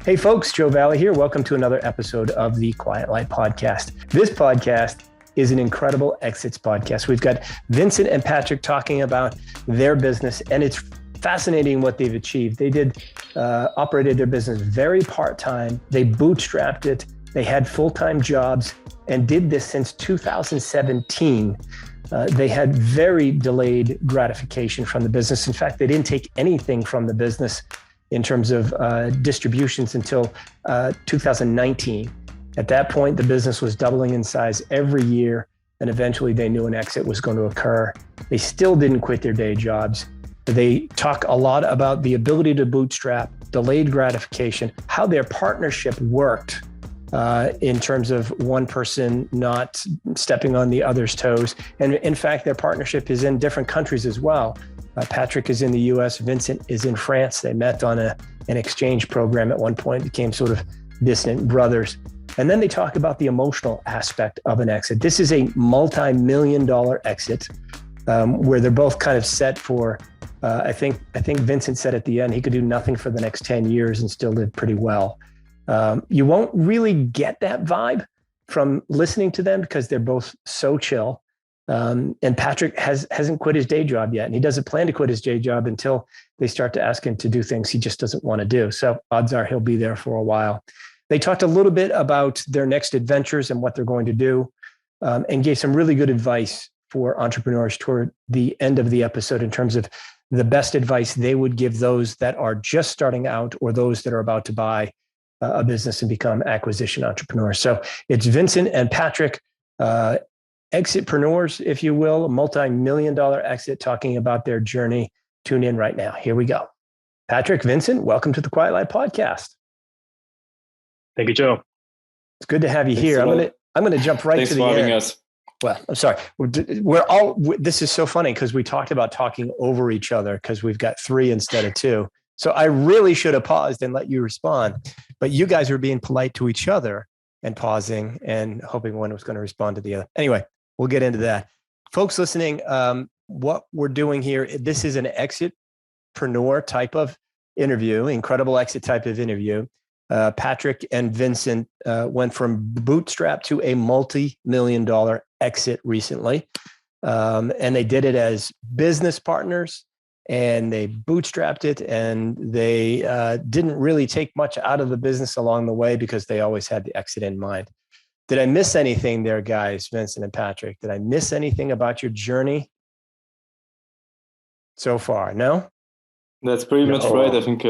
Hey folks, Joe Valley here. Welcome to another episode of the Quiet Light Podcast. This podcast is an incredible exits podcast. We've got Vincent and Patrick talking about their business, and it's fascinating what they've achieved. They operated their business very part-time. They bootstrapped it. They had full-time jobs and did this since 2017. They had very delayed gratification from the business. In fact, they didn't take anything from the business in terms of distributions until 2019. At that point, the business was doubling in size every year, and eventually they knew an exit was going to occur. They still didn't quit their day jobs. They talk a lot about the ability to bootstrap, delayed gratification, how their partnership worked in terms of one person not stepping on the other's toes. And in fact, their partnership is in different countries as well. Patrick is in the US, Vincent is in France. They met on an exchange program at one point, became sort of distant brothers. And then they talk about the emotional aspect of an exit. This is a multi-million-dollar exit where they're both kind of set for, I think Vincent said at the end, he could do nothing for the next 10 years and still live pretty well. You won't really get that vibe from listening to them because they're both so chill. And Patrick hasn't quit his day job yet, and he doesn't plan to quit his day job until they start to ask him to do things he just doesn't want to do. So odds are he'll be there for a while. They talked a little bit about their next adventures and what they're going to do, and gave some really good advice for entrepreneurs toward the end of the episode in terms of the best advice they would give those that are just starting out or those that are about to buy a business and become acquisition entrepreneurs. So it's Vincent and Patrick, exitpreneurs, if you will, a multi-million-dollar exit, talking about their journey. Tune in right now. Here we go. Patrick, Vincent, welcome to the Quiet Light Podcast. Thank you, Joe. It's good to have you here. I'm going to jump right to the end. Thanks for having us. Well, I'm sorry. This is so funny because we talked about talking over each other because we've got 3 instead of 2. So I really should have paused and let you respond, but you guys were being polite to each other and pausing and hoping one was going to respond to the other. Anyway, we'll get into that. Folks listening, what we're doing here, this is an exitpreneur type of interview, incredible exit type of interview. Patrick and Vincent went from bootstrap to a multi-million-dollar exit recently. And they did it as business partners, and they bootstrapped it, and they didn't really take much out of the business along the way because they always had the exit in mind. Did I miss anything there, guys, Vincent and Patrick? Did I miss anything about your journey so far? No? That's pretty much right. I think,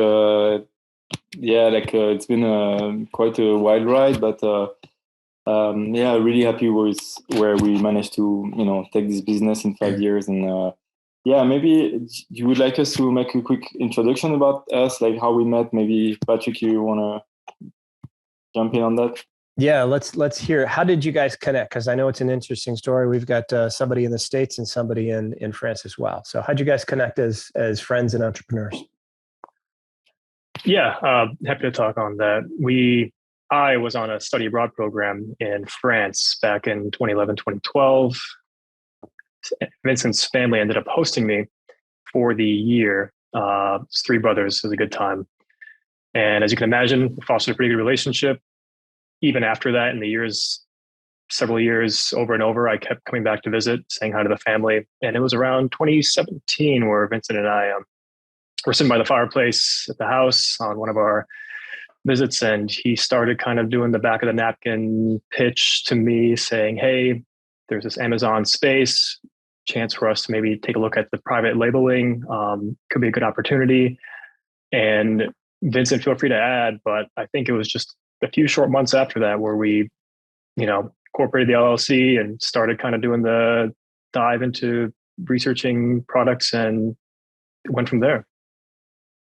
it's been quite a wild ride, but really happy with where we managed to, take this business in 5 years. And maybe you would like us to make a quick introduction about us, like how we met. Maybe Patrick, you want to jump in on that? Yeah, let's hear. How did you guys connect? Because I know it's an interesting story. We've got somebody in the States and somebody in France as well. So how'd you guys connect as friends and entrepreneurs? Yeah, happy to talk on that. I was on a study abroad program in France back in 2011, 2012. Vincent's family ended up hosting me for the year. It's 3 brothers. It was a good time. And as you can imagine, fostered a pretty good relationship. Even after that, in the several years over and over, I kept coming back to visit, saying hi to the family. And it was around 2017 where Vincent and I were sitting by the fireplace at the house on one of our visits. And he started kind of doing the back of the napkin pitch to me saying, hey, there's this Amazon space, chance for us to maybe take a look at the private labeling. Could be a good opportunity. And Vincent, feel free to add, but I think it was just a few short months after that where we, incorporated the LLC and started kind of doing the dive into researching products and went from there.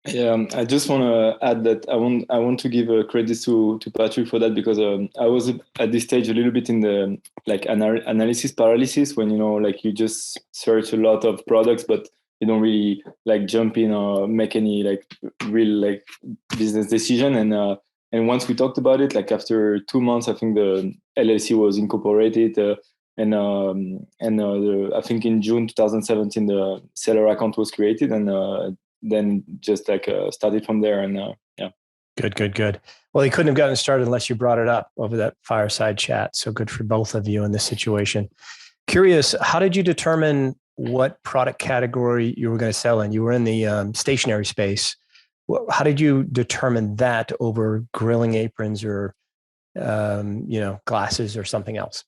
Yeah, I just want to add that I want to give credit to Patrick for that, because I was at this stage a little bit in the analysis paralysis when you just search a lot of products, but you don't really jump in or make any real business decision. And once we talked about it, after 2 months, I think the LLC was incorporated, and I think in June 2017 the seller account was created, and then just started from there. And Good, good, good. Well, he couldn't have gotten started unless you brought it up over that fireside chat. So good for both of you in this situation. Curious, how did you determine what product category you were going to sell in? You were in the stationery space. How did you determine that over grilling aprons or, glasses or something else?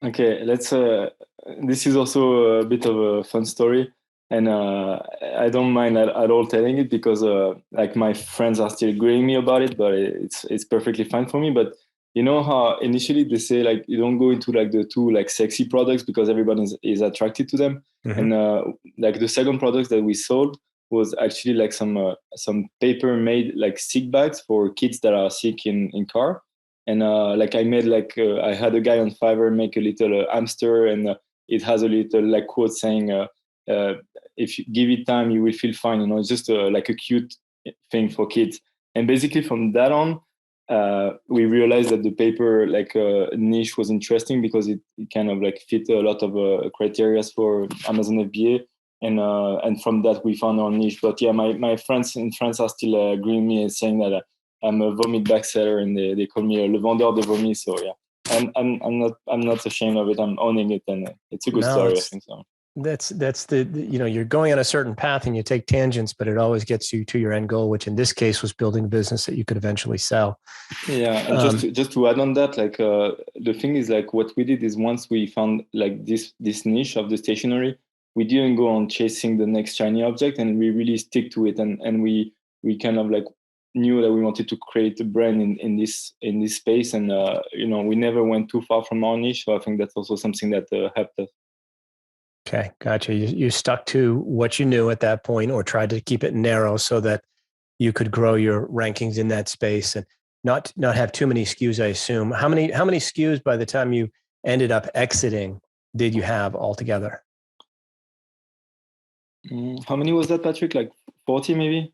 Okay, this is also a bit of a fun story. And I don't mind at all telling it because like my friends are still grilling me about it, but it's perfectly fine for me. But you know how initially they say like you don't go into like the two like sexy products because everyone is attracted to them. Mm-hmm. And like the second product that we sold was actually like some paper made like sick bags for kids that are sick in car. And like I made like I had a guy on Fiverr make a little hamster, and it has a little like quote saying. If you give it time, you will feel fine. It's just like a cute thing for kids. And basically from that on, we realized that the paper like niche was interesting because it kind of like fit a lot of criteria for Amazon FBA. And from that we found our niche. But yeah, my friends in France are still agreeing me and saying that I'm a vomit bag seller, and they call me le vendeur de vomi. So yeah, I'm not ashamed of it. I'm owning it, and it's a good story. I think so. That's you're going on a certain path and you take tangents, but it always gets you to your end goal, which in this case was building a business that you could eventually sell. Yeah. And just to add on that, like the thing is like what we did is once we found like this niche of the stationery, we didn't go on chasing the next shiny object, and we really stick to it. And we kind of like knew that we wanted to create a brand in this space. And, we never went too far from our niche. So I think that's also something that helped us. Okay, gotcha. You stuck to what you knew at that point, or tried to keep it narrow so that you could grow your rankings in that space and not have too many SKUs, I assume. How many SKUs by the time you ended up exiting did you have altogether? How many was that, Patrick? Like 40 maybe?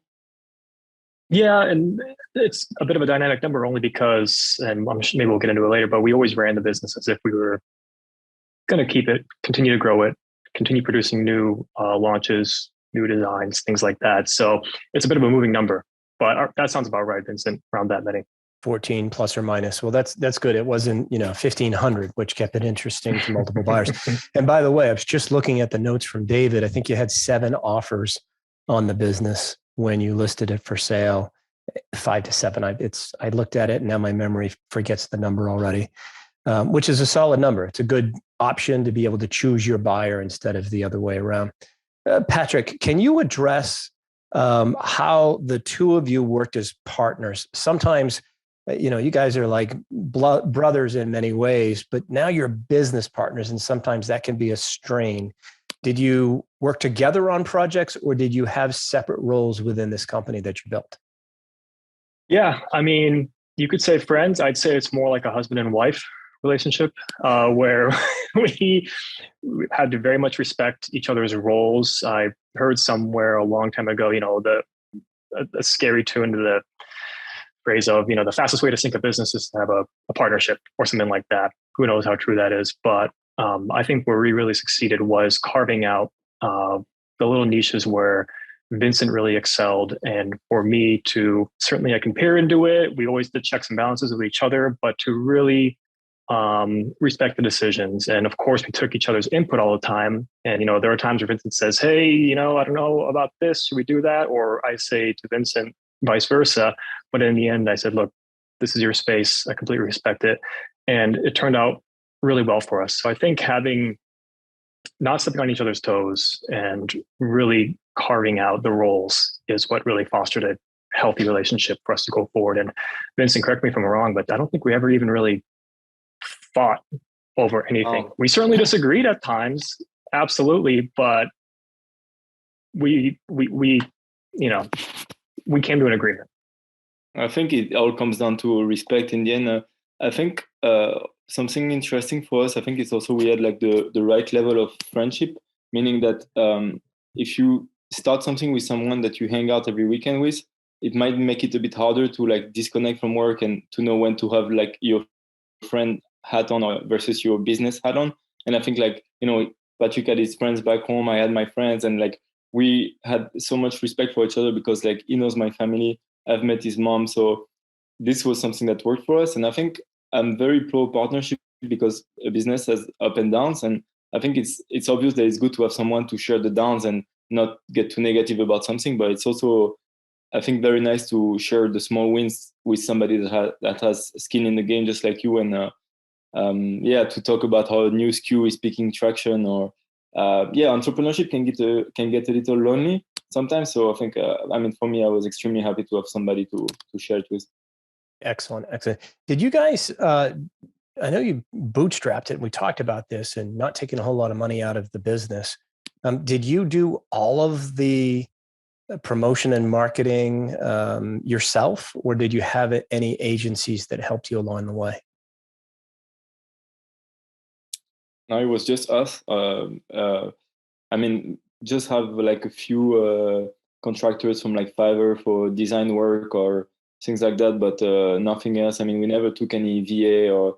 Yeah, and it's a bit of a dynamic number only because, and maybe we'll get into it later, but we always ran the business as if we were going to keep it, continue to grow it, continue producing new launches, new designs, things like that. So it's a bit of a moving number, but that sounds about right, Vincent, around that many. 14 plus or minus. Well, that's good. It wasn't, 1,500, which kept it interesting to multiple buyers. And by the way, I was just looking at the notes from David. I think you had 7 offers on the business when you listed it for sale, 5 to 7. I looked at it and now my memory forgets the number already. Which is a solid number. It's a good option to be able to choose your buyer instead of the other way around. Patrick, can you address how the two of you worked as partners? Sometimes, you guys are like brothers in many ways, but now you're business partners, and sometimes that can be a strain. Did you work together on projects, or did you have separate roles within this company that you built? Yeah, I mean, you could say friends. I'd say it's more like a husband and wife relationship where we had to very much respect each other's roles. I heard somewhere a long time ago, a scary tune to the phrase of, the fastest way to sink a business is to have a partnership or something like that. Who knows how true that is? But I think where we really succeeded was carving out the little niches where Vincent really excelled. And for me to, certainly I can peer into it. We always did checks and balances with each other, but to really respect the decisions. And of course, we took each other's input all the time. And, there are times where Vincent says, hey, I don't know about this. Should we do that? Or I say to Vincent, vice versa. But in the end, I said, look, this is your space. I completely respect it. And it turned out really well for us. So I think having not stepping on each other's toes and really carving out the roles is what really fostered a healthy relationship for us to go forward. And Vincent, correct me if I'm wrong, but I don't think we ever even really fought over anything. We certainly disagreed at times, absolutely, but we came to an agreement. I think it all comes down to respect in the end. I think something interesting for us, I think it's also we had like the right level of friendship, meaning that if you start something with someone that you hang out every weekend with, it might make it a bit harder to like disconnect from work and to know when to have like your friend hat on or versus your business hat on. And I think like, Patrick had his friends back home, I had my friends, and like we had so much respect for each other because like he knows my family, I've met his mom. So this was something that worked for us. And I think I'm very pro partnership because a business has up and downs. And I think it's obvious that it's good to have someone to share the downs and not get too negative about something. But it's also, I think, very nice to share the small wins with somebody that has skin in the game, just like you. And to talk about how a new SKU is picking traction, or entrepreneurship can get a little lonely sometimes. So I think, for me, I was extremely happy to have somebody to share it with. Excellent. Did you guys, I know you bootstrapped it. We talked about this and not taking a whole lot of money out of the business. Did you do all of the promotion and marketing yourself, or did you have any agencies that helped you along the way? No, it was just us. Just have like a few contractors from like Fiverr for design work or things like that, but nothing else. I mean, we never took any VA or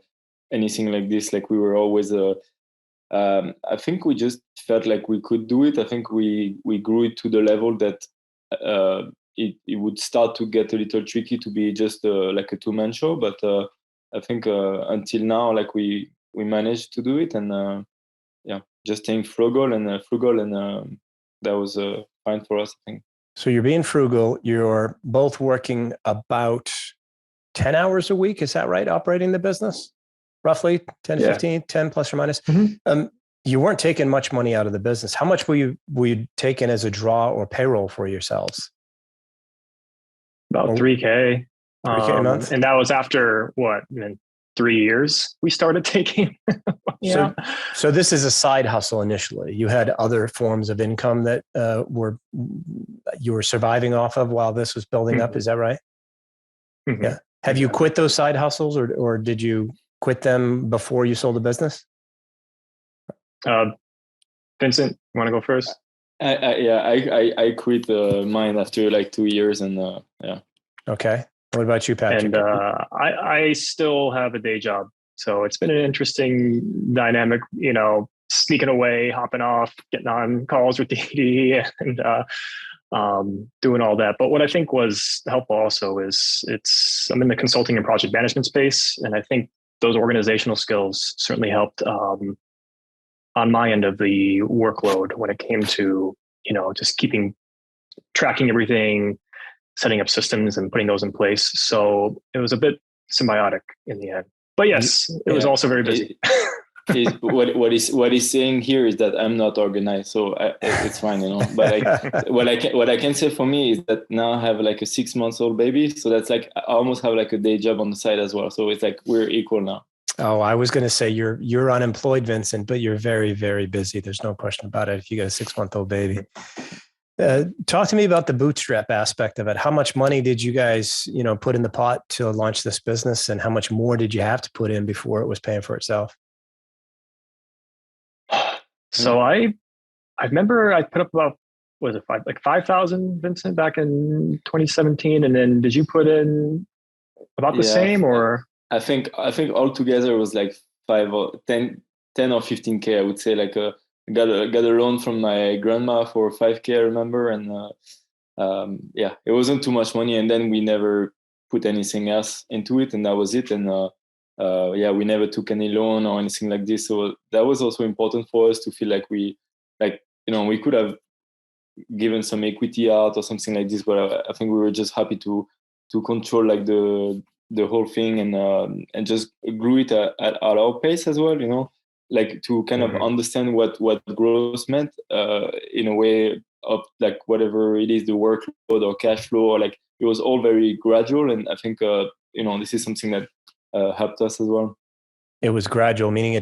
anything like this. Like we were always, I think we just felt like we could do it. I think we grew it to the level that it would start to get a little tricky to be just like a two-man show. But I think until now, like we managed to do it, and just staying frugal, and that was fine for us, I think. So you're being frugal. You're both working about 10 hours a week. Is that right? Operating the business? Roughly 10, 15, 10 plus or minus. Mm-hmm. You weren't taking much money out of the business. How much were you taking as a draw or payroll for yourselves? About $3K. $3K a month? And that was after what? 3 years we started taking. So this is a side hustle initially. You had other forms of income that you were surviving off of while this was building up. Is that right? Mm-hmm. Yeah. Have you quit those side hustles, or did you quit them before you sold the business? Vincent, you want to go first? I quit mine after like 2 years, and yeah. Okay. What about you, Patrick? And I still have a day job. So it's been an interesting dynamic, sneaking away, hopping off, getting on calls with DD and doing all that. But what I think was helpful also is I'm in the consulting and project management space. And I think those organizational skills certainly helped on my end of the workload when it came to, just tracking everything, setting up systems and putting those in place. So it was a bit symbiotic in the end. But yes, it was also very busy. What he's saying here is that I'm not organized, so it's fine, But what I can say for me is that now I have like a 6-month-old baby, so that's like I almost have like a day job on the side as well. So it's like we're equal now. Oh, I was going to say you're unemployed, Vincent, but you're very, very busy. There's no question about it. If you got a 6-month-old baby. Talk to me about the bootstrap aspect of it. How much money did you guys, put in the pot to launch this business, and how much more did you have to put in before it was paying for itself? So I remember I put up about, was it 5,000, Vincent, back in 2017, and then did you put in about the same, or? I think altogether it was like 10 or 15K. I would say like got a loan from my grandma for 5K, I remember, and it wasn't too much money. And then we never put anything else into it, and that was it. And we never took any loan or anything like this. So that was also important for us to feel like we could have given some equity out or something like this, but I think we were just happy to control like the whole thing and just grew it at our pace as well, like to kind of understand what growth meant in a way of like whatever it is, the workload or cash flow, or like it was all very gradual. And I think this is something that helped us as well. It was gradual, meaning you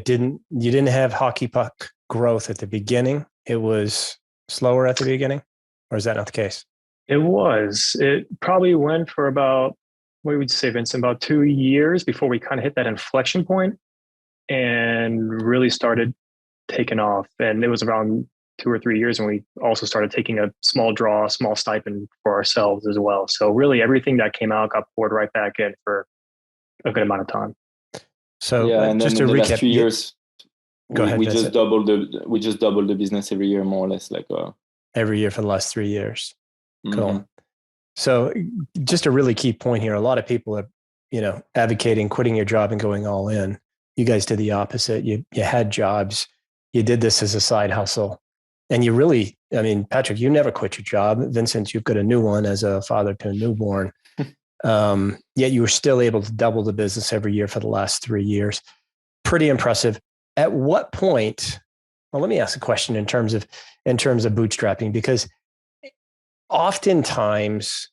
didn't have hockey puck growth at the beginning. It was slower at the beginning, or is that not the case? It was. It probably went for about, what would you say, Vincent, about 2 years before we kind of hit that inflection point and really started taking off. And it was around 2 or 3 years when we also started taking a small stipend for ourselves as well. So really everything that came out got poured right back in for a good amount of time. So and just to recap, last 3 years, we just doubled the business every year, more or less, like every year for the last 3 years. Cool. So just a really key point here. A lot of people are, advocating quitting your job and going all in. You guys did the opposite. You had jobs. You did this as a side hustle. And you really, Patrick, you never quit your job. Vincent, you've got a new one as a father to a newborn. Yet you were still able to double the business every year for the last 3 years. Pretty impressive. At what point, well, let me ask a question in terms of bootstrapping, because oftentimes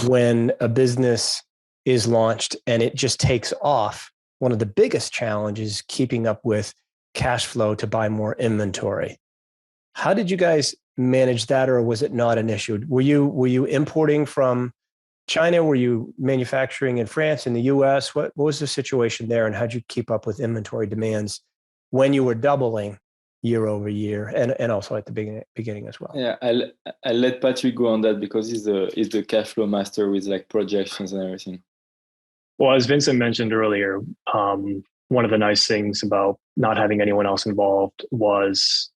when a business is launched and it just takes off, one of the biggest challenges is keeping up with cash flow to buy more inventory. How did you guys manage that, or was it not an issue? Were you importing from China? Were you manufacturing in France, in the US? What was the situation there, and how'd you keep up with inventory demands when you were doubling year over year, and also at the beginning as well? Yeah, I'll let Patrick go on that, because he's the cash flow master with like projections and everything. Well, as Vincent mentioned earlier, one of the nice things about not having anyone else involved was,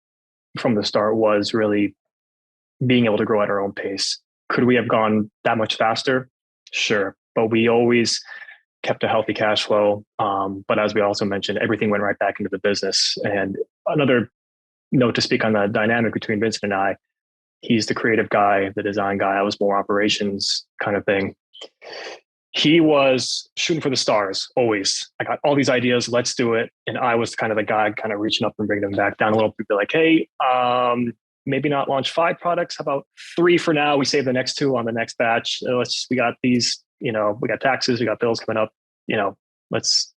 from the start, was really being able to grow at our own pace. Could we have gone that much faster? Sure. But we always kept a healthy cash flow. But as we also mentioned, everything went right back into the business. And another note to speak on the dynamic between Vincent and I, he's the creative guy, the design guy. I was more operations kind of thing. He was shooting for the stars always. I got all these ideas, let's do it. And I was kind of the guy kind of reaching up and bringing them back down a little bit, be like, hey, maybe not launch 5 products. How about 3 for now? We save the next 2 on the next batch. We got these, we got taxes, we got bills coming up, let's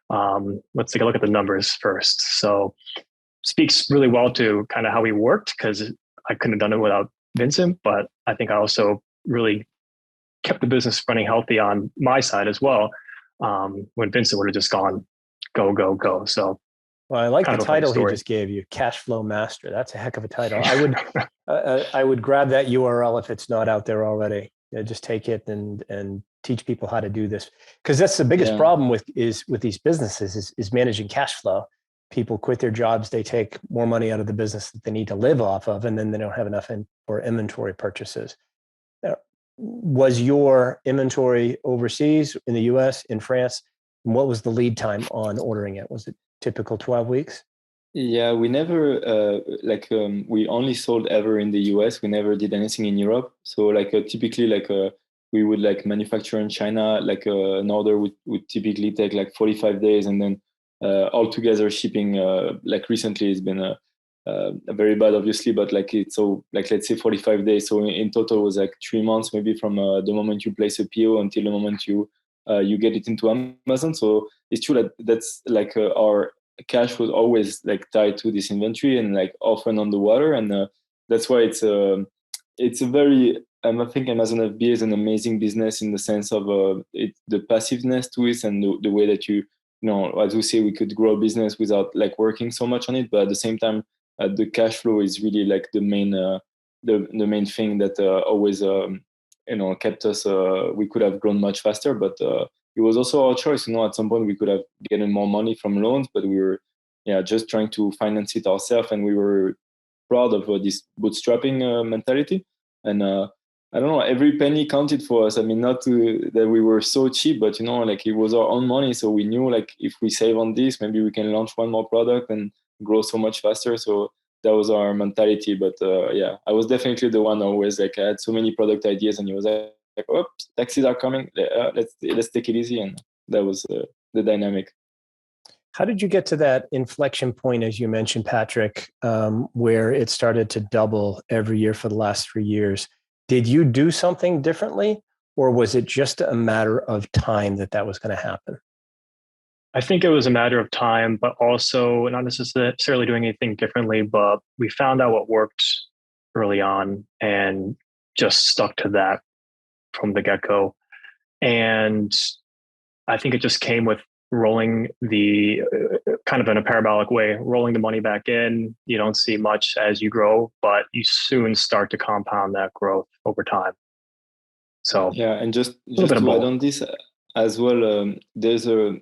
take a look at the numbers first. So speaks really well to kind of how we worked, because I couldn't have done it without Vincent, but I think I also really kept the business running healthy on my side as well. When Vincent would have just gone, go, go, go. So, well, I like the title he just gave you, Cash Flow Master. That's a heck of a title. I would grab that URL if it's not out there already. Just take it and teach people how to do this, because that's the biggest problem with these businesses is managing cash flow. People quit their jobs, they take more money out of the business that they need to live off of, and then they don't have enough for inventory purchases. Was your inventory overseas, in the US, in France? And what was the lead time on ordering it? Was it typical 12 weeks? Yeah, we never we only sold ever in the US. We never did anything in Europe. So typically we would manufacture in China. An order would typically take 45 days, and then altogether shipping recently has been very bad, obviously, but let's say 45 days. So in total it was 3 months, maybe from the moment you place a PO until the moment you get it into Amazon. So it's true that's our cash was always tied to this inventory and often on the water, and that's why it's a very I think Amazon FBA is an amazing business in the sense of the passiveness to it, and the way that as we say, we could grow a business without working so much on it, but at the same time the cash flow is really the main thing that always kept us. We could have grown much faster, but it was also our choice. At some point we could have gotten more money from loans, but we were just trying to finance it ourselves, and we were proud of this bootstrapping mentality. And I don't know, every penny counted for us. I mean, not that we were so cheap, but it was our own money, so we knew if we save on this, maybe we can launch one more product and grow so much faster. So that was our mentality. But I was definitely the one always I had so many product ideas, and he was oops, taxes are coming, let's take it easy. And that was the dynamic. How did you get to that inflection point, as you mentioned, Patrick, where it started to double every year for the last 3 years? Did you do something differently, or was it just a matter of time that was going to happen? I think it was a matter of time, but also not necessarily doing anything differently, but we found out what worked early on and just stuck to that from the get-go. And I think it just came with rolling the kind of in a parabolic way, rolling the money back in. You don't see much as you grow, but you soon start to compound that growth over time. So and just to add on this as well, there's a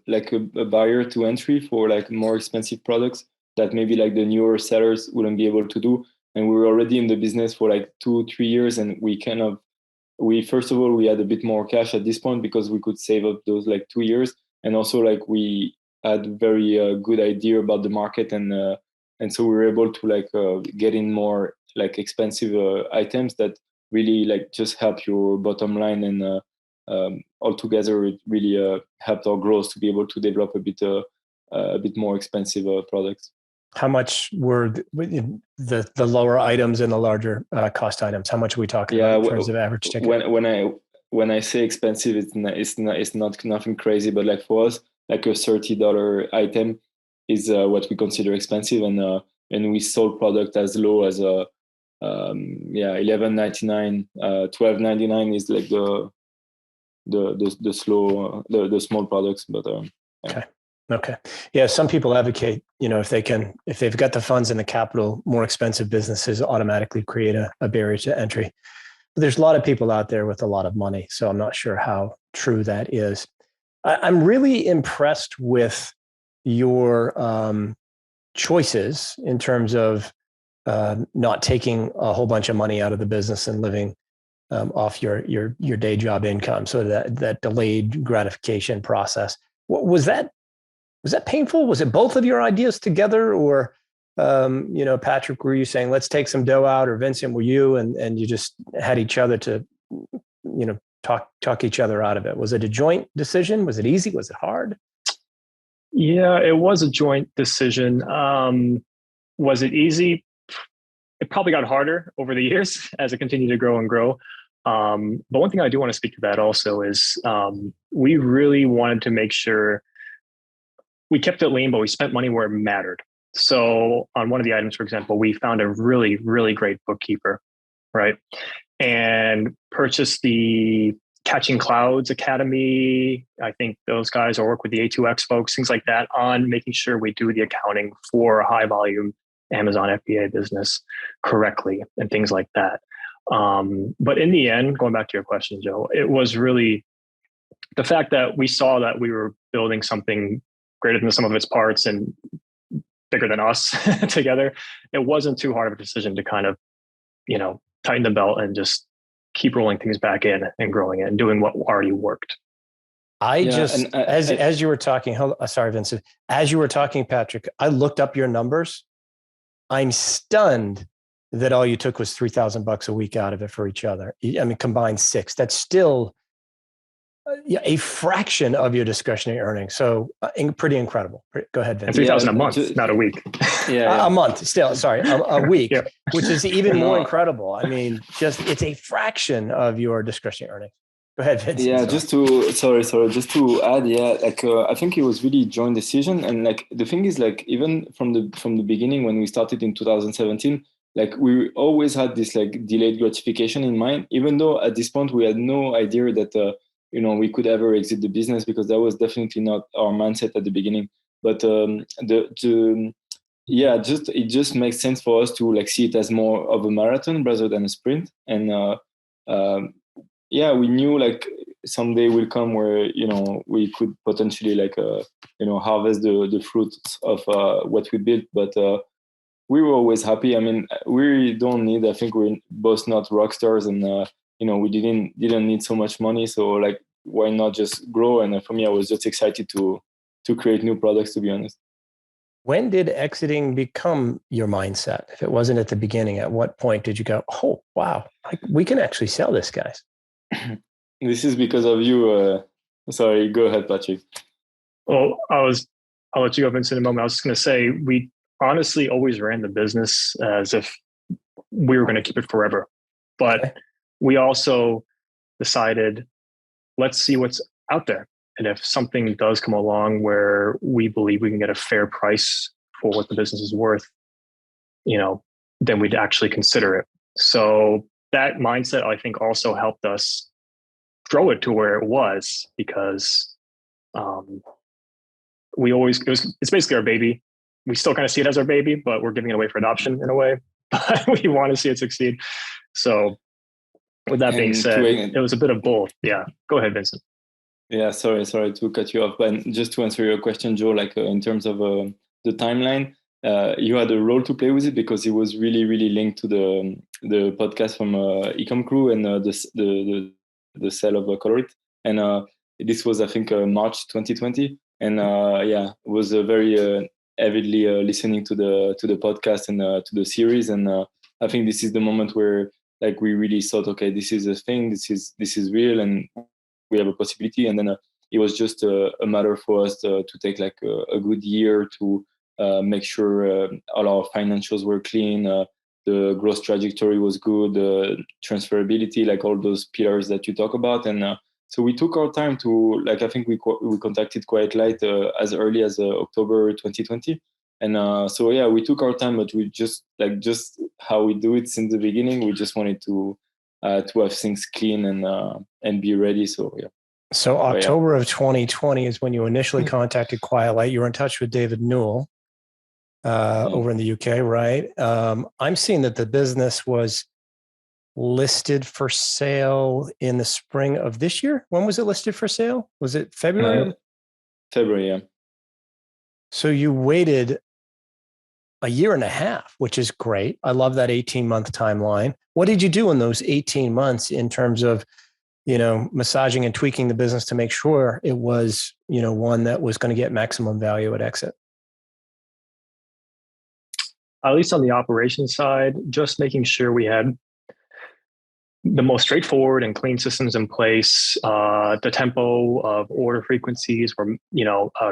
barrier to entry for more expensive products that maybe the newer sellers wouldn't be able to do. And we were already in the business for 2-3 years, and we kind of we first of all, we had a bit more cash at this point because we could save up those like 2 years, and also like we had very good idea about the market, and so we were able to like get in more like expensive items that really like just help your bottom line, and altogether it really helped our growth to be able to develop a bit more expensive products. How much were the lower items and the larger cost items? How much are we talking about in terms of average ticket? When I say expensive, it's not nothing crazy, but like for us, like a $30 item is what we consider expensive, and we sold product as low as $11.99, $12.99 is like the small products, but yeah. Okay. Yeah. Some people advocate, if they've got the funds and the capital, more expensive businesses automatically create a barrier to entry. But there's a lot of people out there with a lot of money, so I'm not sure how true that is. I'm really impressed with your choices in terms of not taking a whole bunch of money out of the business and living off your day job income. So that delayed gratification process. Was that painful? Was it both of your ideas together, or Patrick, were you saying let's take some dough out, or Vincent, were you and you just had each other to talk each other out of it? Was it a joint decision? Was it easy? Was it hard? Yeah, it was a joint decision. Was it easy? It probably got harder over the years as it continued to grow and grow. But one thing I do want to speak to that also is we really wanted to make sure we kept it lean, but we spent money where it mattered. So on one of the items, for example, we found a really, really great bookkeeper, right? And purchased the Catching Clouds Academy. I think those guys work with the A2X folks, things like that, on making sure we do the accounting for a high volume Amazon FBA business correctly and things like that. But in the end, going back to your question, Joe, it was really the fact that we saw that we were building something greater than the sum of its parts and bigger than us together. It wasn't too hard of a decision to kind of, tighten the belt and just keep rolling things back in and growing it and doing what already worked. As you were talking, sorry, Vincent, as you were talking, Patrick, I looked up your numbers. I'm stunned that all you took was $3,000 a week out of it for each other. I mean, combined $6,000. That's still a fraction of your discretionary earnings. So pretty incredible. Go ahead, Vincent. And $3,000 a month, not a week. A month still, sorry, a week, which is even more incredible. I mean, it's a fraction of your discretionary earnings. Go ahead, Vincent. Yeah, just to add, I think it was really a joint decision. And like, the thing is, like, even from the beginning, when we started in 2017, like, we always had this like delayed gratification in mind, even though at this point we had no idea that, we could ever exit the business, because that was definitely not our mindset at the beginning. But it just makes sense for us to like see it as more of a marathon rather than a sprint. And we knew like someday will come where we could potentially like harvest the fruits of what we built. But we were always happy. I mean, we don't need. I think we're both not rock stars, and we didn't need so much money. So like, why not just grow? And for me, I was just excited to create new products, to be honest. When did exiting become your mindset? If it wasn't at the beginning, at what point did you go, oh, wow, we can actually sell this, guys? This is because of you. Sorry, go ahead, Patrick. Well, I'll let you go, Vincent, in a moment. I was just going to say, we honestly always ran the business as if we were going to keep it forever. But we also decided, let's see what's out there. And if something does come along where we believe we can get a fair price for what the business is worth, then we'd actually consider it. So that mindset, I think, also helped us grow it to where it was, because it's basically our baby. We still kind of see it as our baby, but we're giving it away for adoption in a way. But we want to see it succeed. So with that being said, it was a bit of both. Yeah. Go ahead, Vincent. Yeah, sorry to cut you off. But just to answer your question, Joe, like in terms of the timeline, you had a role to play with it because it was really, really linked to the podcast from Ecom Crew and the sale of Colorate. And this was, I think, March 2020. And it was very avidly listening to the podcast and to the series. And I think this is the moment where like we really thought, okay, this is a thing, this is real, and we have a possibility. And then it was just a matter for us to take like a good year to make sure all our financials were clean, the growth trajectory was good, transferability, like all those pillars that you talk about. And so we took our time to, like, I think we contacted Quiet Light as early as October 2020. And so yeah, we took our time, but we just how we do it since the beginning. We just wanted to have things clean and be ready. So yeah. So October of 2020 is when you initially contacted Quiet Light. You were in touch with David Newell over in the UK, right? I'm seeing that the business was listed for sale in the spring of this year. When was it listed for sale? Was it February? February, yeah. So you waited a year and a half, which is great. I love that 18-month timeline. What did you do in those 18 months in terms of, massaging and tweaking the business to make sure it was, one that was going to get maximum value at exit? At least on the operations side, just making sure we had the most straightforward and clean systems in place. The tempo of order frequencies were,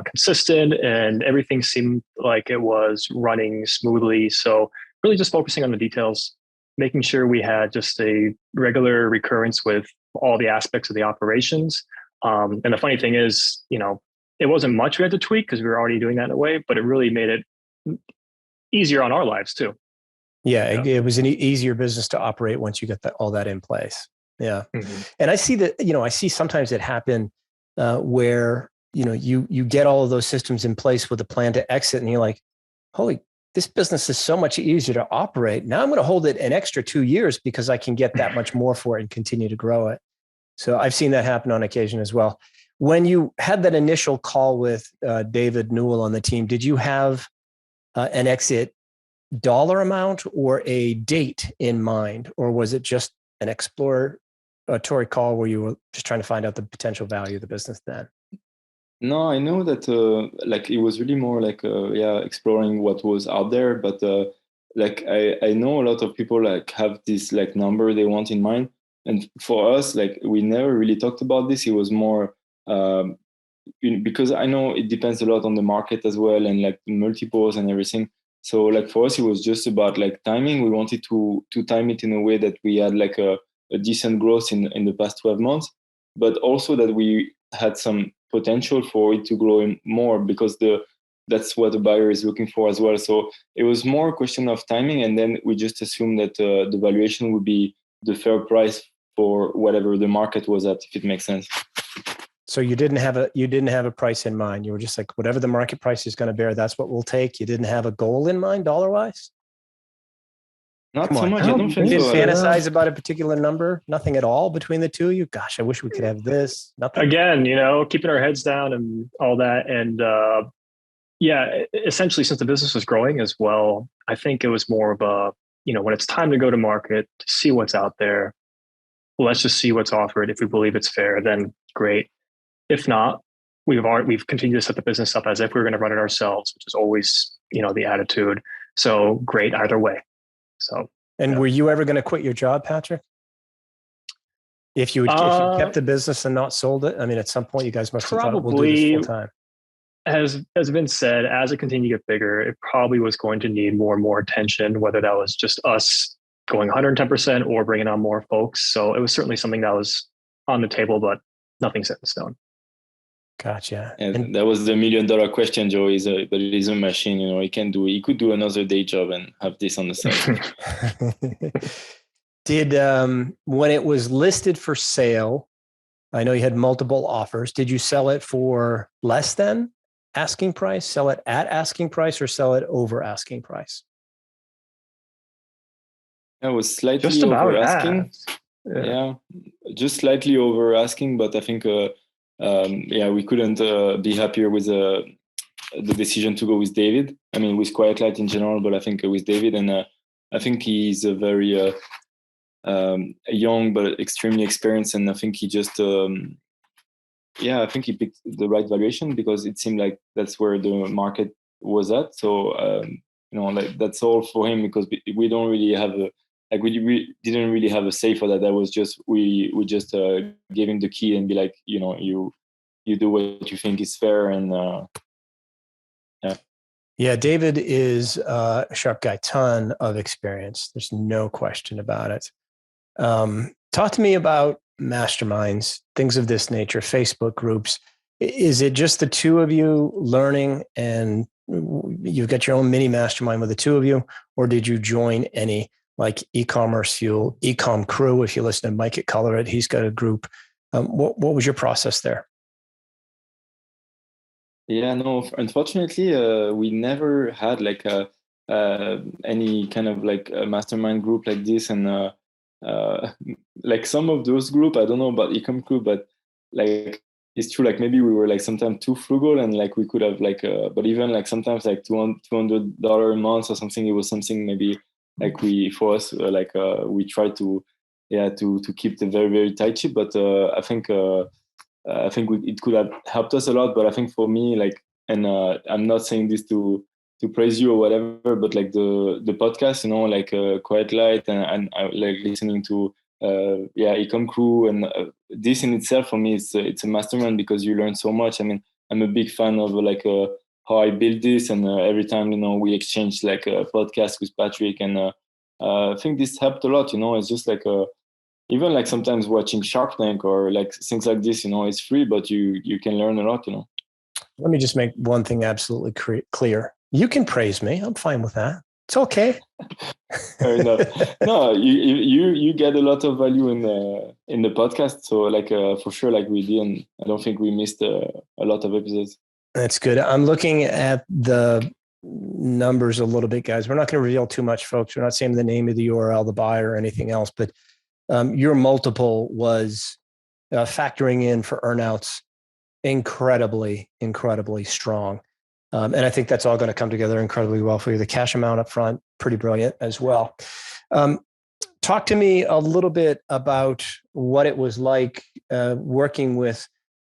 consistent, and everything seemed like it was running smoothly. So really just focusing on the details, making sure we had just a regular recurrence with all the aspects of the operations. And the funny thing is, it wasn't much we had to tweak because we were already doing that in a way, but it really made it easier on our lives too. Yeah, it was an easier business to operate once you get all that in place. Yeah. Mm-hmm. And I see that, I see sometimes it happen where, you get all of those systems in place with a plan to exit and you're like, holy, this business is so much easier to operate. Now I'm going to hold it an extra 2 years because I can get that much more for it and continue to grow it. So I've seen that happen on occasion as well. When you had that initial call with David Newell on the team, did you have an exit dollar amount or a date in mind, or was it just an exploratory call where you were just trying to find out the potential value of the business then? No, I know that it was really more like exploring what was out there, but I know a lot of people have this number they want in mind, and for us we never really talked about this. It was more because I know it depends a lot on the market as well, and multiples and everything. So for us, it was just about timing. We wanted to time it in a way that we had a decent growth in the past 12 months, but also that we had some potential for it to grow more because that's what the buyer is looking for as well. So it was more a question of timing, and then we just assumed that the valuation would be the fair price for whatever the market was at, if it makes sense. So you didn't have a price in mind. You were just like, whatever the market price is going to bear, that's what we'll take. You didn't have a goal in mind, dollar-wise? Not so much. I don't think you so. Didn't fantasize about a particular number? Nothing at all between the two of you? Gosh, I wish we could have this. Nothing. Again, keeping our heads down and all that. And essentially, since the business was growing as well, I think it was more of a, when it's time to go to market, to see what's out there, well, let's just see what's offered. If we believe it's fair, then great. If not, we've continued to set the business up as if we were going to run it ourselves, which is always, the attitude. So great either way. So. And were you ever going to quit your job, Patrick? If you kept the business and not sold it? I mean, at some point you guys must have thought, we'll do this full time. As Vince said, as it continued to get bigger, it probably was going to need more and more attention, whether that was just us going 110% or bringing on more folks. So it was certainly something that was on the table, but nothing set in stone. Gotcha. And that was the $1 million question, Joe. But it is a machine, he could do another day job and have this on the side. Did, when it was listed for sale, I know you had multiple offers. Did you sell it for less than asking price, sell it at asking price, or sell it over asking price? It was slightly just about over asking. Yeah, just slightly over asking, but I think we couldn't be happier with the decision to go with David. I mean, with Quiet Light in general, but I think with David, and I think he's a very young but extremely experienced, and I think he just I think he picked the right valuation because it seemed like that's where the market was at. So like that's all for him, because we don't really have we didn't really have a say for that. That was just we just gave him the key and be like, you do what you think is fair, and Yeah, David is a sharp guy, ton of experience. There's no question about it. Talk to me about masterminds, things of this nature, Facebook groups. Is it just the two of you learning and you've got your own mini mastermind with the two of you, or did you join any like e-commerce fuel, e-com crew? If you listen to Mike at Color It, he's got a group. What was your process there? Yeah, no, unfortunately, we never had like any kind of like a mastermind group like this. And like some of those group, I don't know about Ecom Crew, but like it's true, like maybe we were like sometimes too frugal, and like we could have like, but even like sometimes like $200 a month or something, it was something maybe like we tried to keep the very, very tight ship. But I think it could have helped us a lot. But I think for me, like, and I'm not saying this to praise you or whatever, but like the podcast, like Quiet Light, and I like listening to Ecom Crew, and this in itself for me, it's a mastermind because you learn so much. I mean, I'm a big fan of like how I build this, and every time we exchange like a podcast with Patrick, and I think this helped a lot. It's just like even like sometimes watching Shark Tank or like things like this, it's free, but you can learn a lot. Let me just make one thing absolutely clear. You can praise me. I'm fine with that. It's okay. Fair enough. No, you get a lot of value in the podcast. So like for sure, like we didn't. I don't think we missed a lot of episodes. That's good. I'm looking at the numbers a little bit, guys. We're not going to reveal too much, folks. We're not saying the name of the URL, the buyer, or anything else. But your multiple was factoring in for earnouts incredibly, incredibly strong. And I think that's all going to come together incredibly well for you. The cash amount up front, pretty brilliant as well. Talk to me a little bit about what it was like working with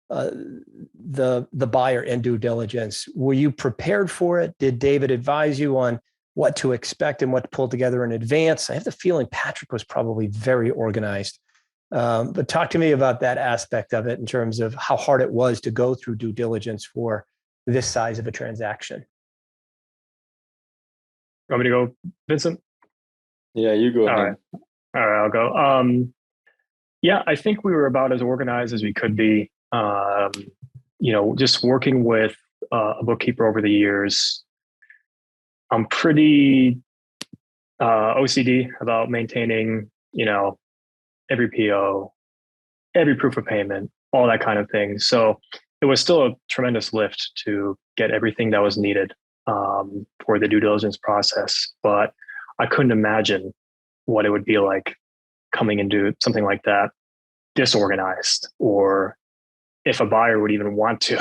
the buyer in due diligence. Were you prepared for it? Did David advise you on what to expect and what to pull together in advance? I have the feeling Patrick was probably very organized. But talk to me about that aspect of it in terms of how hard it was to go through due diligence for this size of a transaction. Want me to go, Vincent? Yeah, you go. All right, I'll go. Yeah, I think we were about as organized as we could be. Just working with a bookkeeper over the years, I'm pretty OCD about maintaining, every PO, every proof of payment, all that kind of thing. So it was still a tremendous lift to get everything that was needed for the due diligence process. But I couldn't imagine what it would be like coming into something like that disorganized, or if a buyer would even want to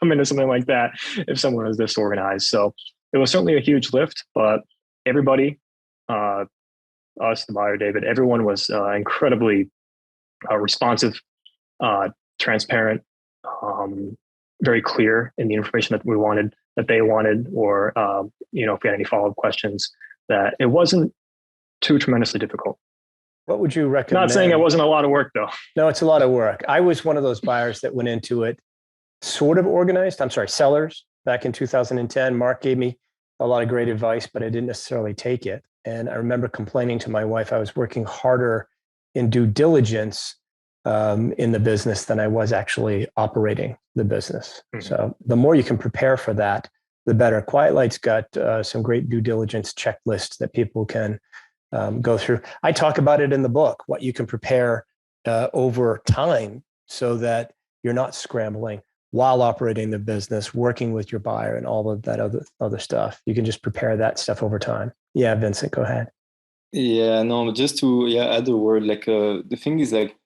come into something like that if someone was disorganized. So it was certainly a huge lift, but everybody, us, the buyer, David, everyone was incredibly responsive, transparent, very clear in the information that we wanted, that they wanted, or if we had any follow-up questions, that it wasn't too tremendously difficult. What would you recommend? Not saying it wasn't a lot of work, though. No, it's a lot of work. I was one of those buyers that went into it sort of organized. Sellers back in 2010. Mark gave me a lot of great advice, but I didn't necessarily take it. And I remember complaining to my wife, I was working harder in due diligence in the business than I was actually operating the business. Mm-hmm. So the more you can prepare for that, the better. Quiet Light's got some great due diligence checklists that people can go through. I talk about it in the book, what you can prepare over time so that you're not scrambling while operating the business, working with your buyer and all of that other stuff. You can just prepare that stuff over time. Yeah, Vincent, go ahead. Yeah, no, just to add a word, like the thing is, like,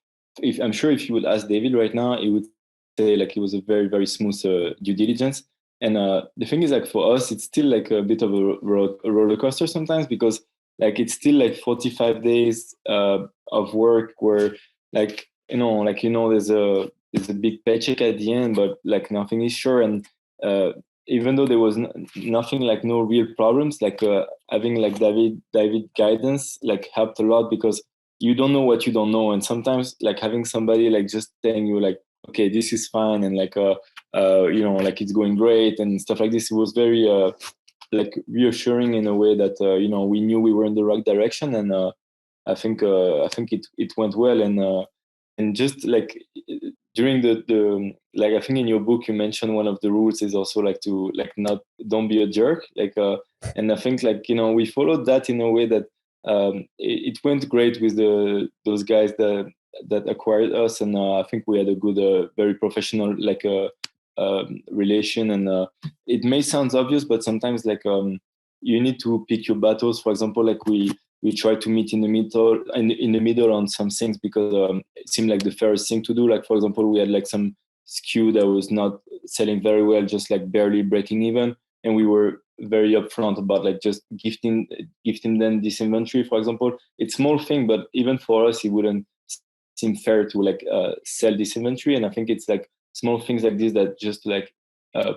if you would ask David right now, he would say like it was a very, very smooth due diligence. And the thing is, like, for us, it's still like a bit of a roller coaster sometimes, because like it's still like 45 days of work where, like, there's a big paycheck at the end, but like nothing is sure. And even though there was nothing, like no real problems, like having like David guidance like helped a lot, because you don't know what you don't know. And sometimes like having somebody like just telling you like, okay, this is fine, and like like it's going great and stuff like this, it was very like reassuring in a way that we knew we were in the right direction. And I think it went well. And just like during the like, I think in your book you mentioned one of the rules is also like to like don't be a jerk, like and I think like we followed that in a way that it went great with those guys that acquired us. And I think we had a good very professional like relation. And it may sound obvious, but sometimes like you need to pick your battles. For example, like we try to meet in the middle on some things, because it seemed like the fairest thing to do. Like, for example, we had like some SKU that was not selling very well, just like barely breaking even, and we were very upfront about like just gifting them this inventory. For example, it's small thing, but even for us it wouldn't seem fair to like sell this inventory. And I think it's like small things like this that just like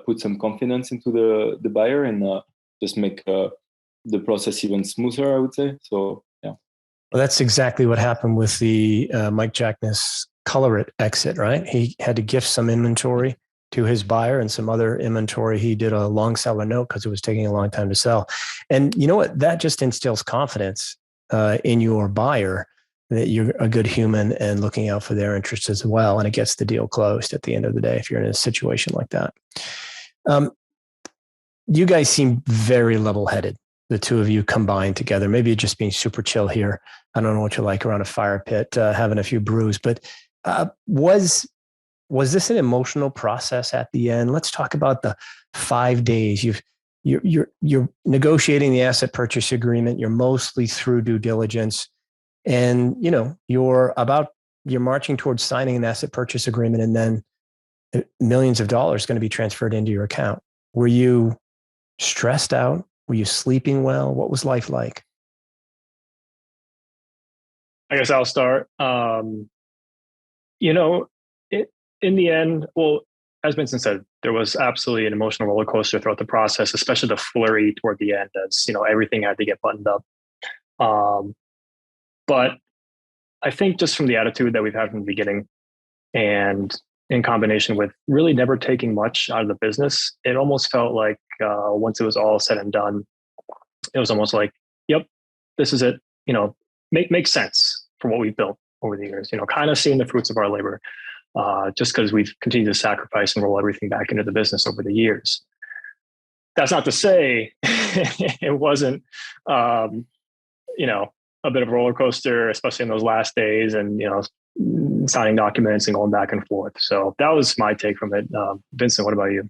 put some confidence into the buyer, and just make the process even smoother, I would say. So yeah. Well, that's exactly what happened with the Mike Jackness Color It exit, right? He had to gift some inventory to his buyer and some other inventory. He did a long seller note because it was taking a long time to sell. And you know what? That just instills confidence in your buyer that you're a good human and looking out for their interests as well. And it gets the deal closed at the end of the day if you're in a situation like that. You guys seem very level-headed, the two of you combined together. Maybe you're just being super chill here. I don't know what you're like around a fire pit, having a few brews, but was this an emotional process at the end? Let's talk about the 5 days. You're negotiating the asset purchase agreement. You're mostly through due diligence, and you're marching towards signing an asset purchase agreement, and then millions of dollars going to be transferred into your account. Were you stressed out? Were you sleeping well? What was life like? I guess I'll start. In the end, well, as Vincent said, there was absolutely an emotional roller coaster throughout the process, especially the flurry toward the end, as everything had to get buttoned up. But I think just from the attitude that we've had from the beginning, and in combination with really never taking much out of the business, it almost felt like once it was all said and done, it was almost like, yep, this is it. Makes sense for what we've built over the years. Kind of seeing the fruits of our labor. Just because we've continued to sacrifice and roll everything back into the business over the years. That's not to say it wasn't, a bit of a roller coaster, especially in those last days, and signing documents and going back and forth. So that was my take from it. Vincent, what about you?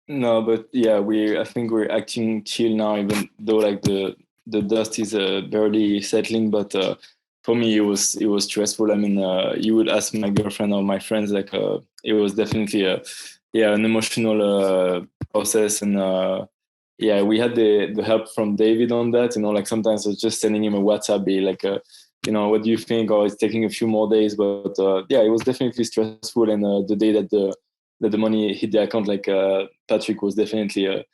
No, but yeah, I think we're acting chill now, even though like the dust is barely settling. But for me, it was stressful. I mean, you would ask my girlfriend or my friends, like it was definitely an emotional process. And we had the help from David on that. Like sometimes I was just sending him a WhatsApp, be like, what do you think? Or it's taking a few more days. But it was definitely stressful. And the day that the money hit the account, like Patrick was definitely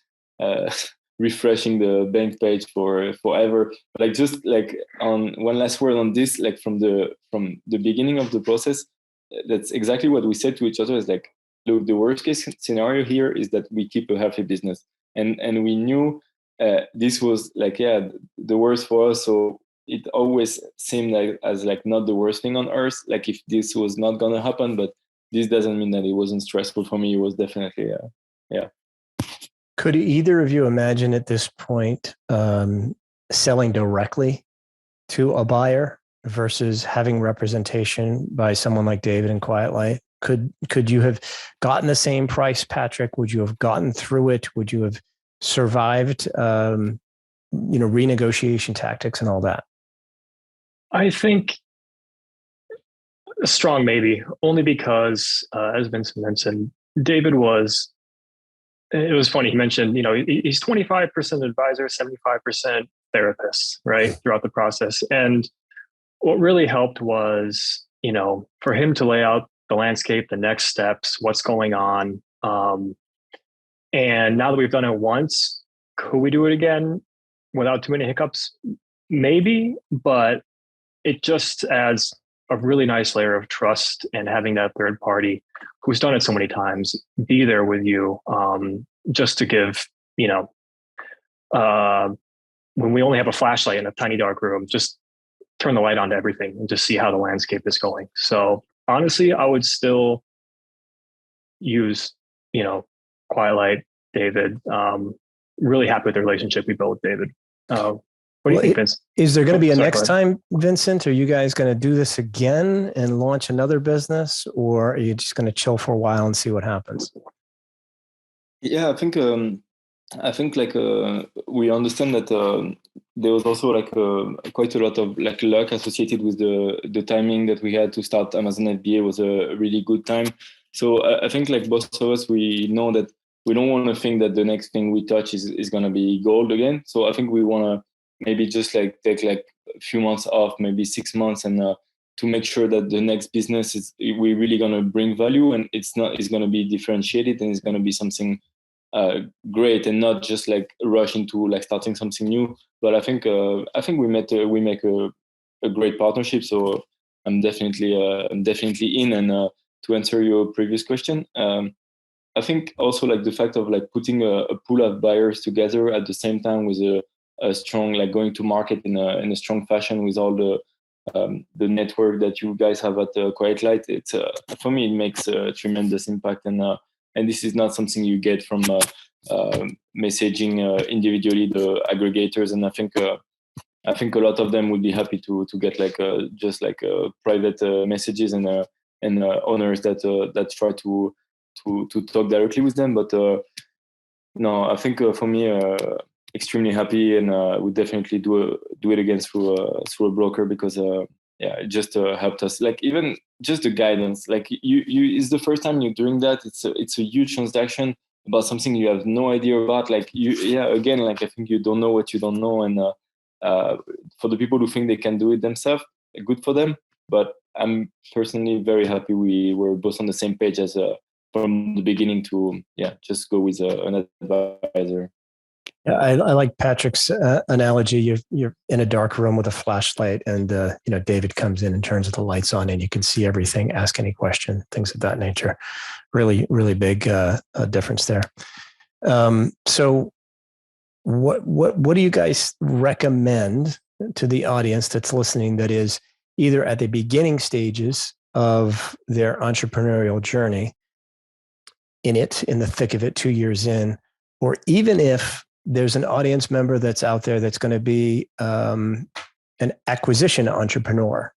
refreshing the bank page for forever. Like, just like on one last word on this, like from the beginning of the process, that's exactly what we said to each other, is like, look, the worst case scenario here is that we keep a healthy business, and we knew this was like the worst for us. So it always seemed like as like not the worst thing on earth, like if this was not gonna happen. But this doesn't mean that it wasn't stressful for me. It was definitely Could either of you imagine at this point selling directly to a buyer versus having representation by someone like David and Quiet Light? Could you have gotten the same price, Patrick? Would you have gotten through it? Would you have survived, renegotiation tactics and all that? I think a strong maybe, only because, as Vincent mentioned, David was it was funny. He mentioned, he's 25% advisor, 75% therapist, right, throughout the process. And what really helped was, for him to lay out the landscape, the next steps, what's going on. And now that we've done it once, could we do it again without too many hiccups? Maybe, but it just adds a really nice layer of trust, and having that third party who's done it so many times be there with you, just to give, when we only have a flashlight in a tiny dark room, just turn the light on to everything and just see how the landscape is going. So honestly, I would still use, Quiet Light, David. Really happy with the relationship we built with David. What do you think, Vince? Is there going to be a next time, Vincent? Are you guys going to do this again and launch another business, or are you just going to chill for a while and see what happens? Yeah, I think we understand that there was also quite a lot of luck associated with the timing that we had to start Amazon FBA was a really good time. So I think both of us, we know that we don't want to think that the next thing we touch is going to be gold again. So I think we want to maybe just take a few months off, maybe 6 months, and to make sure that the next business we're really going to bring value, and it's going to be differentiated, and it's going to be something great, and not just rush into starting something new. But I think we make a great partnership. So I'm definitely in. And to answer your previous question, I think also the fact of putting a pool of buyers together at the same time with a strong going to market in a strong fashion with all the network that you guys have at Quiet Light. It's for me, it makes a tremendous impact, and this is not something you get from messaging individually the aggregators. And I think a lot of them would be happy to get just private messages and owners that try to talk directly with them. But no, I think for me, extremely happy, and would definitely do it again through a broker, because it just helped us. Even just the guidance, you it's the first time you're doing that. It's a huge transaction about something you have no idea about. I think you don't know what you don't know, and for the people who think they can do it themselves, good for them. But I'm personally very happy we were both on the same page as from the beginning to just go with an advisor. Yeah, I like Patrick's analogy. You're in a dark room with a flashlight, and David comes in and turns the lights on, and you can see everything. Ask any question, things of that nature. Really, really big difference there. So, what do you guys recommend to the audience that's listening, that is either at the beginning stages of their entrepreneurial journey, in the thick of it, 2 years in, or even if there's an audience member that's out there that's going to be an acquisition entrepreneur,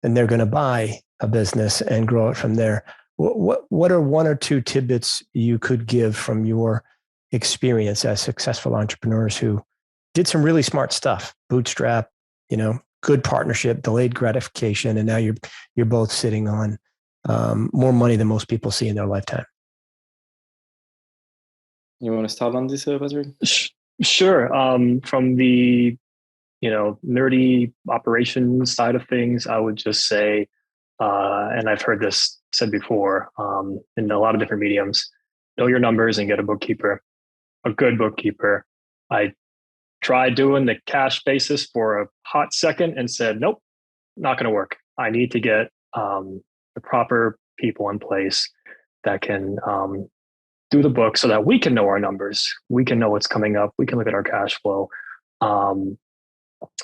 and they're going to buy a business and grow it from there? What are one or two tidbits you could give from your experience as successful entrepreneurs who did some really smart stuff? Bootstrap, good partnership, delayed gratification, and now you're both sitting on more money than most people see in their lifetime. You want to start on this, Patrick? Sure. From the nerdy operations side of things, I would just say, and I've heard this said before in a lot of different mediums, know your numbers and get a bookkeeper, a good bookkeeper. I tried doing the cash basis for a hot second and said, nope, not going to work. I need to get the proper people in place that can do the book so that we can know our numbers. We can know what's coming up. We can look at our cash flow.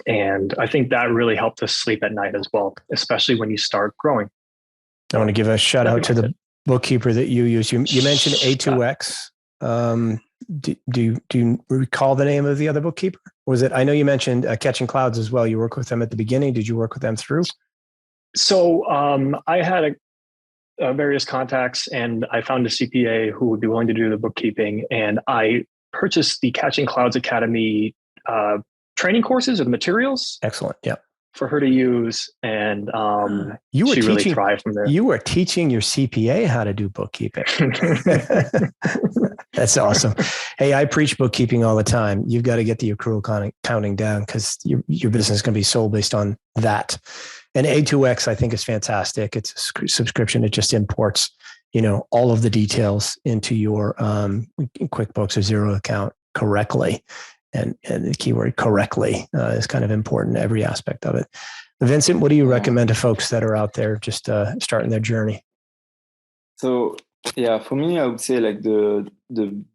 And I think that really helped us sleep at night as well, especially when you start growing. I want to give a shout out to the bookkeeper that you use. You mentioned A2X. Do you recall the name of the other bookkeeper? Was it? I know you mentioned Catching Clouds as well. You worked with them at the beginning. Did you work with them through? So I had various contacts, and I found a CPA who would be willing to do the bookkeeping, and I purchased the Catching Clouds Academy training courses or the materials. Excellent. Yeah. for her to use, and you were she teaching, really thrived from there. You were teaching your CPA how to do bookkeeping. That's awesome. Hey, I preach bookkeeping all the time. You've got to get the accrual counting down, because your business is going to be sold based on that. And A2X, I think, is fantastic. It's a subscription. It just imports, all of the details into your QuickBooks or Xero account correctly. And the keyword correctly is kind of important in every aspect of it. Vincent, what do you recommend to folks that are out there just starting their journey? So, yeah, for me, I would say like the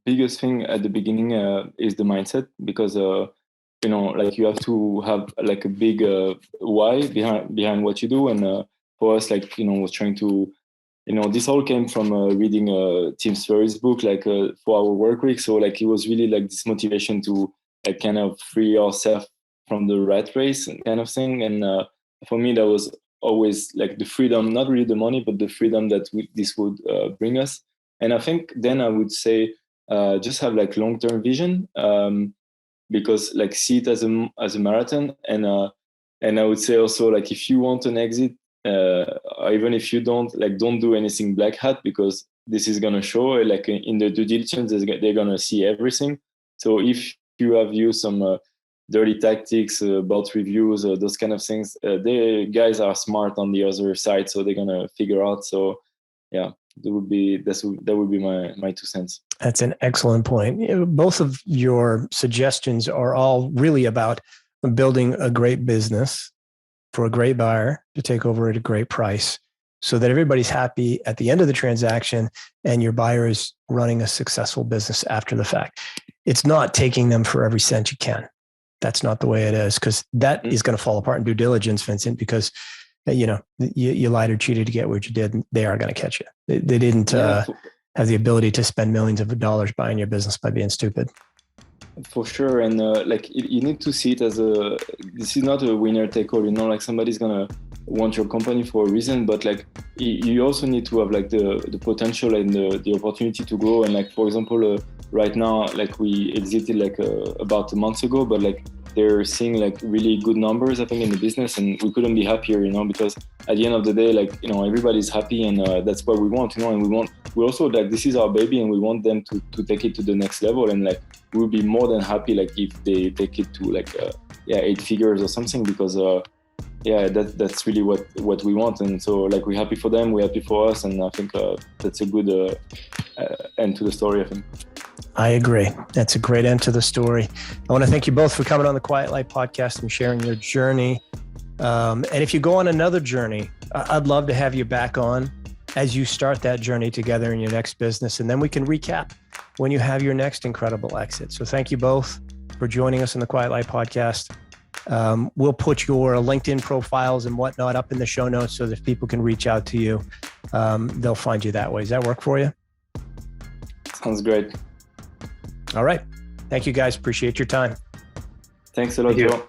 biggest thing at the beginning is the mindset, because, like you have to have like a big why behind what you do. And for us, like, was trying to, this all came from reading Tim Ferriss' book, like 4-Hour Workweek. So like it was really like this motivation to like kind of free ourselves from the rat race and kind of thing. And for me, that was always like the freedom, not really the money, but the freedom that this would bring us. And I think then I would say just have like long-term vision, because like see it as a marathon. And I would say also, like, if you want an exit, even if you don't do anything black hat, because this is going to show, like in the due diligence, they're going to see everything. So if you have used some dirty tactics about reviews or those kind of things, the guys are smart on the other side, so they're going to figure out. So yeah, that would be my 2 cents. That's an excellent point. Both of your suggestions are all really about building a great business for a great buyer to take over at a great price, so that everybody's happy at the end of the transaction and your buyer is running a successful business after the fact. It's not taking them for every cent you can. That's not the way it is, because that is going to fall apart in due diligence, Vincent, because you lied or cheated to get what you did. They are going to catch you. They didn't have the ability to spend millions of dollars buying your business by being stupid. For sure. And you need to see it as this is not a winner take all, like somebody's going to want your company for a reason, but like you also need to have like the potential and the opportunity to grow. And like, for example, right now, like we exited like about a month ago, but like they're seeing like really good numbers, I think, in the business, and we couldn't be happier, because at the end of the day, like, everybody's happy, and that's what we want, and we also like, this is our baby, and we want them to take it to the next level. And like, we'll be more than happy, like, if they take it to like 8 figures or something, because that's really what we want. And so like, we're happy for them, we're happy for us, and I think that's a good end to the story, I think. I agree. That's a great end to the story. I want to thank you both for coming on the Quiet Light podcast and sharing your journey. And if you go on another journey, I'd love to have you back on as you start that journey together in your next business. And then we can recap when you have your next incredible exit. So thank you both for joining us on the Quiet Light podcast. We'll put your LinkedIn profiles and whatnot up in the show notes, so that if people can reach out to you, they'll find you that way. Does that work for you? Sounds great. All right. Thank you, guys. Appreciate your time. Thanks a lot, Joe.